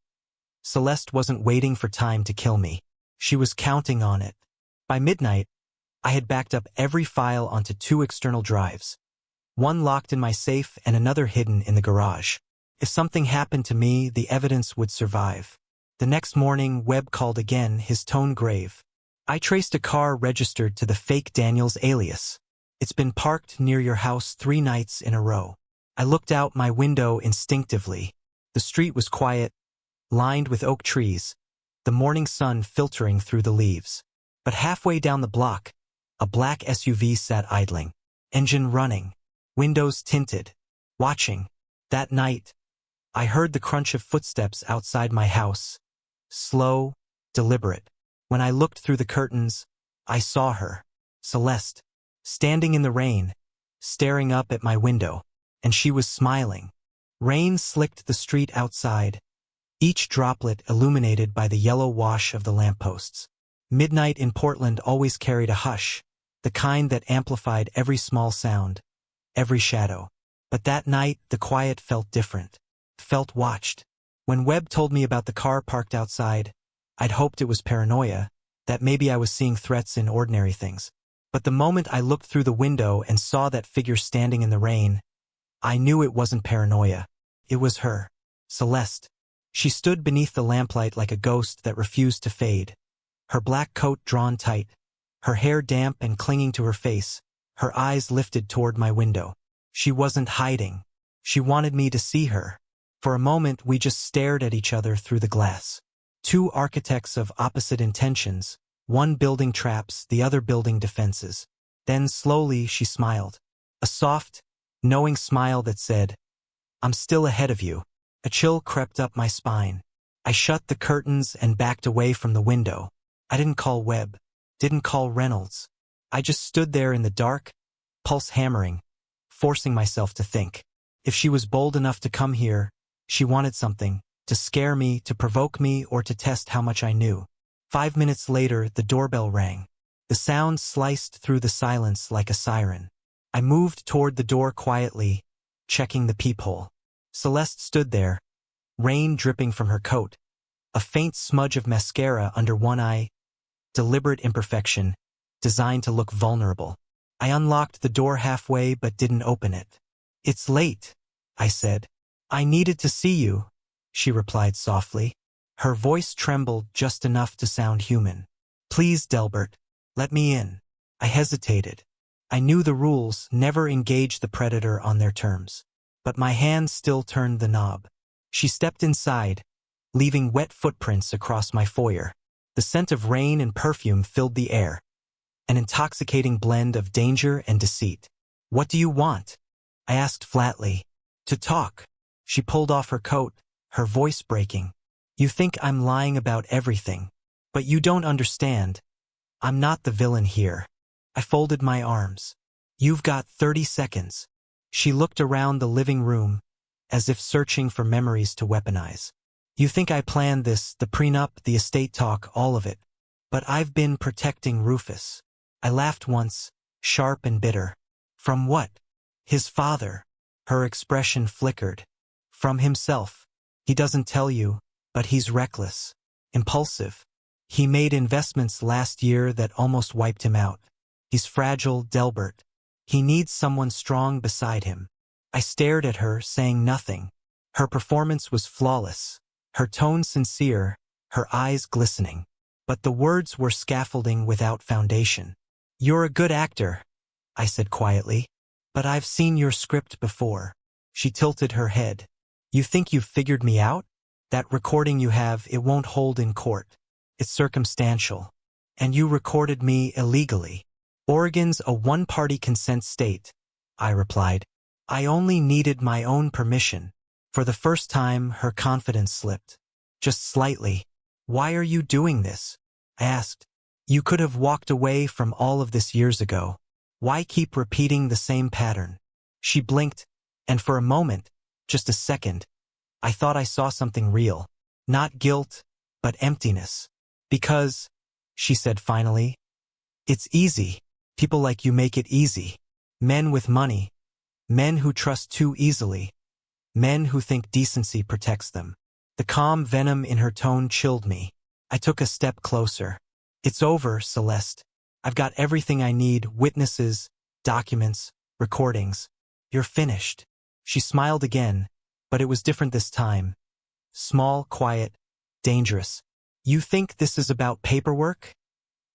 Speaker 1: Celeste wasn't waiting for time to kill me. She was counting on it. By midnight, I had backed up every file onto 2 external drives. One locked in my safe and another hidden in the garage. If something happened to me, the evidence would survive. The next morning, Webb called again, his tone grave. "I traced a car registered to the fake Daniel's alias. It's been parked near your house 3 nights in a row." I looked out my window instinctively. The street was quiet, lined with oak trees, the morning sun filtering through the leaves. But halfway down the block, a black SUV sat idling, engine running, windows tinted, watching. That night, I heard the crunch of footsteps outside my house. Slow, deliberate. When I looked through the curtains, I saw her, Celeste, standing in the rain, staring up at my window, and she was smiling. Rain slicked the street outside, each droplet illuminated by the yellow wash of the lampposts. Midnight in Portland always carried a hush, the kind that amplified every small sound, every shadow. But that night, the quiet felt different, felt watched. When Webb told me about the car parked outside, I'd hoped it was paranoia, that maybe I was seeing threats in ordinary things. But the moment I looked through the window and saw that figure standing in the rain, I knew it wasn't paranoia. It was her, Celeste. She stood beneath the lamplight like a ghost that refused to fade. Her black coat drawn tight, her hair damp and clinging to her face, her eyes lifted toward my window. She wasn't hiding. She wanted me to see her. For a moment, we just stared at each other through the glass. 2 architects of opposite intentions, one building traps, the other building defenses. Then slowly she smiled. A soft, knowing smile that said, "I'm still ahead of you." A chill crept up my spine. I shut the curtains and backed away from the window. I didn't call Webb, didn't call Reynolds. I just stood there in the dark, pulse hammering, forcing myself to think. If she was bold enough to come here, she wanted something, to scare me, to provoke me, or to test how much I knew. 5 minutes later, the doorbell rang. The sound sliced through the silence like a siren. I moved toward the door quietly, checking the peephole. Celeste stood there, rain dripping from her coat, a faint smudge of mascara under one eye. Deliberate imperfection, designed to look vulnerable. I unlocked the door halfway but didn't open it. "It's late," I said. "I needed to see you," she replied softly. Her voice trembled just enough to sound human. "Please, Delbert, let me in." I hesitated. I knew the rules: never engage the predator on their terms. But my hand still turned the knob. She stepped inside, leaving wet footprints across my foyer. The scent of rain and perfume filled the air, an intoxicating blend of danger and deceit. "What do you want?" I asked flatly. "To talk." She pulled off her coat, her voice breaking. "You think I'm lying about everything. But you don't understand. I'm not the villain here." I folded my arms. "You've got 30 seconds. She looked around the living room, as if searching for memories to weaponize. "You think I planned this, the prenup, the estate talk, all of it. But I've been protecting Rufus." I laughed once, sharp and bitter. "From what?" "His father." Her expression flickered. "From himself. He doesn't tell you, but he's reckless, impulsive. He made investments last year that almost wiped him out. He's fragile, Delbert. He needs someone strong beside him." I stared at her, saying nothing. Her performance was flawless, her tone sincere, her eyes glistening. But the words were scaffolding without foundation. "You're a good actor," I said quietly. "But I've seen your script before." She tilted her head. "You think you've figured me out? That recording you have, it won't hold in court. It's circumstantial. And you recorded me illegally." "Oregon's a one-party consent state," I replied. "I only needed my own permission." For the first time, her confidence slipped. Just slightly. "Why are you doing this?" I asked. "You could have walked away from all of this years ago. Why keep repeating the same pattern?" She blinked, and for a moment, just a second, I thought I saw something real. Not guilt, but emptiness. "Because," she said finally, "it's easy. People like you make it easy. Men with money. Men who trust too easily. Men who think decency protects them." The calm venom in her tone chilled me. I took a step closer. "It's over, Celeste. I've got everything I need: witnesses, documents, recordings. You're finished." She smiled again, but it was different this time. Small, quiet, dangerous. "You think this is about paperwork?"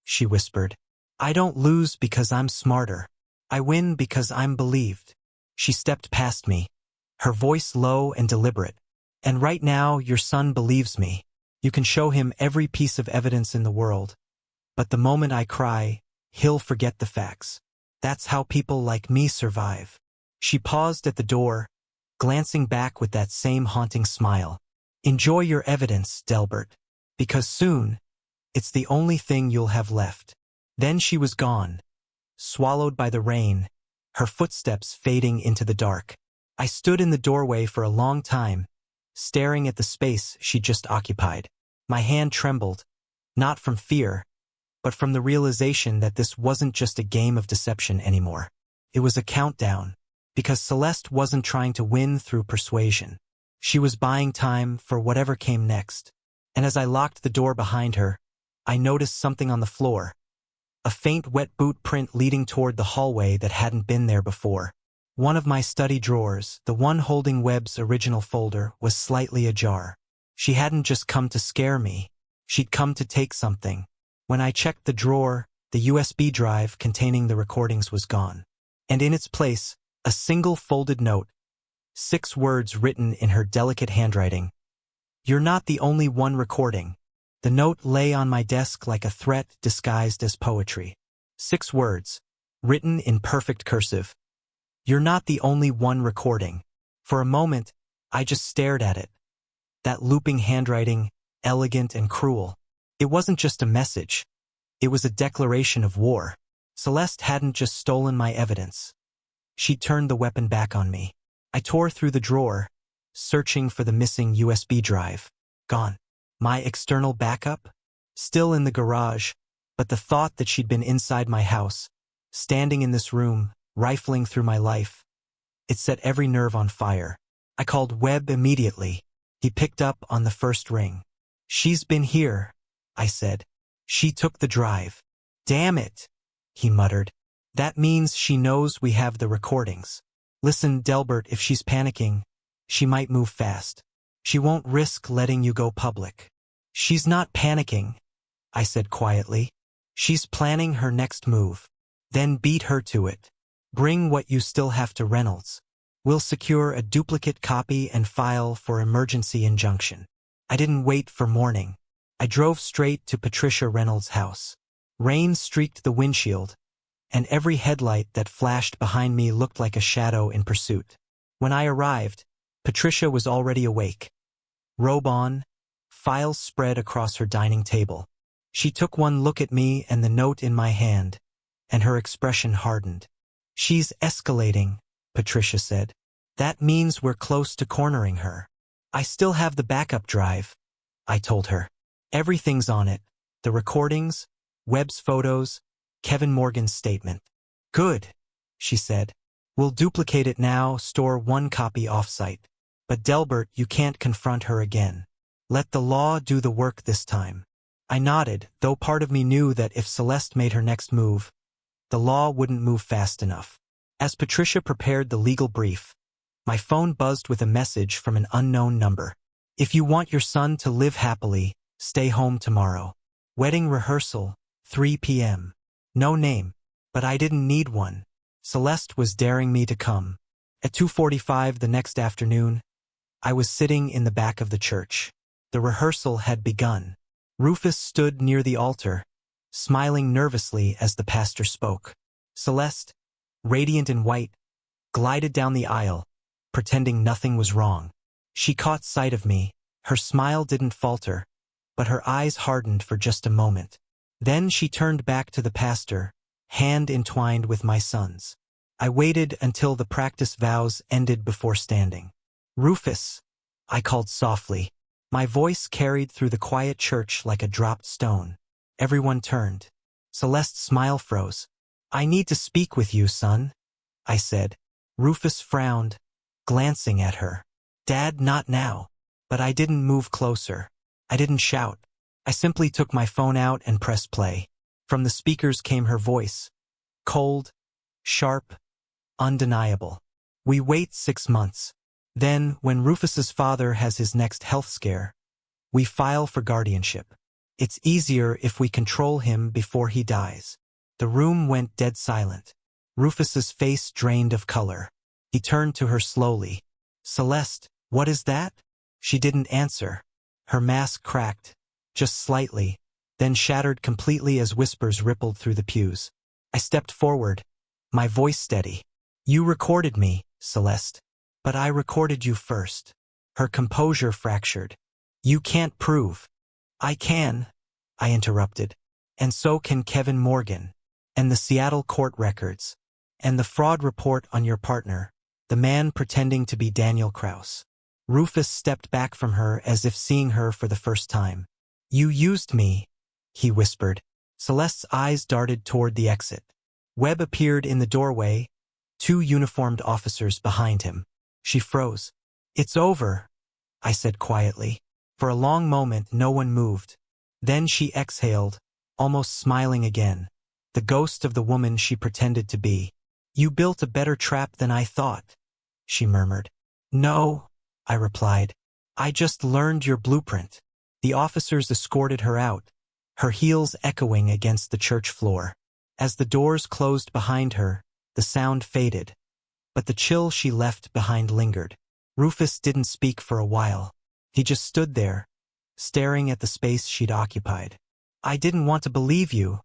Speaker 1: she whispered. "I don't lose because I'm smarter. I win because I'm believed." She stepped past me, her voice low and deliberate. "And right now, your son believes me. You can show him every piece of evidence in the world. But the moment I cry, he'll forget the facts. That's how people like me survive." She paused at the door, glancing back with that same haunting smile. "Enjoy your evidence, Delbert. Because soon, it's the only thing you'll have left." Then she was gone, swallowed by the rain, her footsteps fading into the dark. I stood in the doorway for a long time, staring at the space she'd just occupied. My hand trembled, not from fear, but from the realization that this wasn't just a game of deception anymore. It was a countdown, because Celeste wasn't trying to win through persuasion. She was buying time for whatever came next. And as I locked the door behind her, I noticed something on the floor. A faint wet boot print leading toward the hallway that hadn't been there before. One of my study drawers, the one holding Webb's original folder, was slightly ajar. She hadn't just come to scare me. She'd come to take something. When I checked the drawer, the USB drive containing the recordings was gone. And in its place, a single folded note. 6 words written in her delicate handwriting. "You're not the only one recording." The note lay on my desk like a threat disguised as poetry. 6 words, written in perfect cursive. "You're not the only one recording." For a moment, I just stared at it. That looping handwriting, elegant and cruel. It wasn't just a message. It was a declaration of war. Celeste hadn't just stolen my evidence. She turned the weapon back on me. I tore through the drawer, searching for the missing USB drive. Gone. My external backup? Still in the garage, but the thought that she'd been inside my house, standing in this room, rifling through my life, it set every nerve on fire. I called Webb immediately. He picked up on the first ring. "She's been here," I said. "She took the drive." "Damn it!" he muttered. That means she knows we have the recordings. Listen, Delbert, if she's panicking, she might move fast. She won't risk letting you go public. She's not panicking, I said quietly. She's planning her next move. Then beat her to it. Bring what you still have to Reynolds. We'll secure a duplicate copy and file for emergency injunction. I didn't wait for morning. I drove straight to Patricia Reynolds' house. Rain streaked the windshield, and every headlight that flashed behind me looked like a shadow in pursuit. When I arrived, Patricia was already awake. Robe on, files spread across her dining table. She took one look at me and the note in my hand, and her expression hardened. She's escalating, Patricia said. That means we're close to cornering her. I still have the backup drive, I told her. Everything's on it. The recordings, Webb's photos, Kevin Morgan's statement. Good, she said. We'll duplicate it now, store one copy off-site. But Delbert, you can't confront her again. Let the law do the work this time. I nodded, though part of me knew that if Celeste made her next move, the law wouldn't move fast enough. As Patricia prepared the legal brief, my phone buzzed with a message from an unknown number. If you want your son to live happily, stay home tomorrow. Wedding rehearsal, 3 p.m. No name, but I didn't need one. Celeste was daring me to come. At 2:45 the next afternoon, I was sitting in the back of the church. The rehearsal had begun. Rufus stood near the altar, smiling nervously as the pastor spoke. Celeste, radiant in white, glided down the aisle, pretending nothing was wrong. She caught sight of me. Her smile didn't falter, but her eyes hardened for just a moment. Then she turned back to the pastor, hand entwined with my son's. I waited until the practice vows ended before standing. Rufus, I called softly. My voice carried through the quiet church like a dropped stone. Everyone turned. Celeste's smile froze. I need to speak with you, son, I said. Rufus frowned, glancing at her. Dad, not now. But I didn't move closer. I didn't shout. I simply took my phone out and pressed play. From the speakers came her voice. Cold, sharp, undeniable. We wait 6 months. Then, when Rufus's father has his next health scare, we file for guardianship. It's easier if we control him before he dies. The room went dead silent. Rufus's face drained of color. He turned to her slowly. Celeste, what is that? She didn't answer. Her mask cracked, just slightly, then shattered completely as whispers rippled through the pews. I stepped forward, my voice steady. You recorded me, Celeste. But I recorded you first. Her composure fractured. You can't prove. I can, I interrupted. And so can Kevin Morgan. And the Seattle court records. And the fraud report on your partner, the man pretending to be Daniel Kraus. Rufus stepped back from her as if seeing her for the first time. You used me, he whispered. Celeste's eyes darted toward the exit. Webb appeared in the doorway, 2 uniformed officers behind him. She froze. It's over, I said quietly. For a long moment, no one moved. Then she exhaled, almost smiling again, the ghost of the woman she pretended to be. You built a better trap than I thought, she murmured. No, I replied. I just learned your blueprint. The officers escorted her out, her heels echoing against the church floor. As the doors closed behind her, the sound faded. But the chill she left behind lingered. Rufus didn't speak for a while. He just stood there, staring at the space she'd occupied. I didn't want to believe you,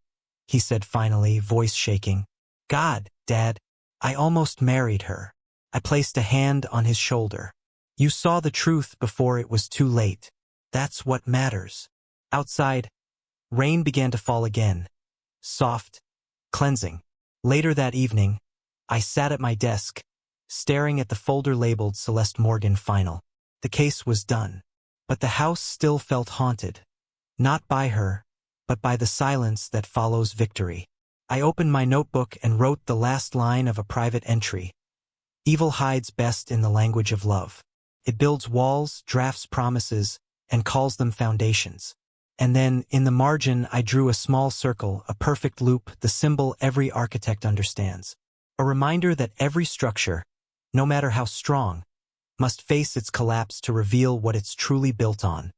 Speaker 1: he said finally, voice shaking. God, Dad, I almost married her. I placed a hand on his shoulder. You saw the truth before it was too late. That's what matters. Outside, rain began to fall again. Soft, cleansing. Later that evening, I sat at my desk, staring at the folder labeled Celeste Morgan Final. The case was done. But the house still felt haunted. Not by her, but by the silence that follows victory. I opened my notebook and wrote the last line of a private entry. Evil hides best in the language of love. It builds walls, drafts promises, and calls them foundations. And then, in the margin, I drew a small circle, a perfect loop, the symbol every architect understands. A reminder that every structure, no matter how strong, must face its collapse to reveal what it's truly built on.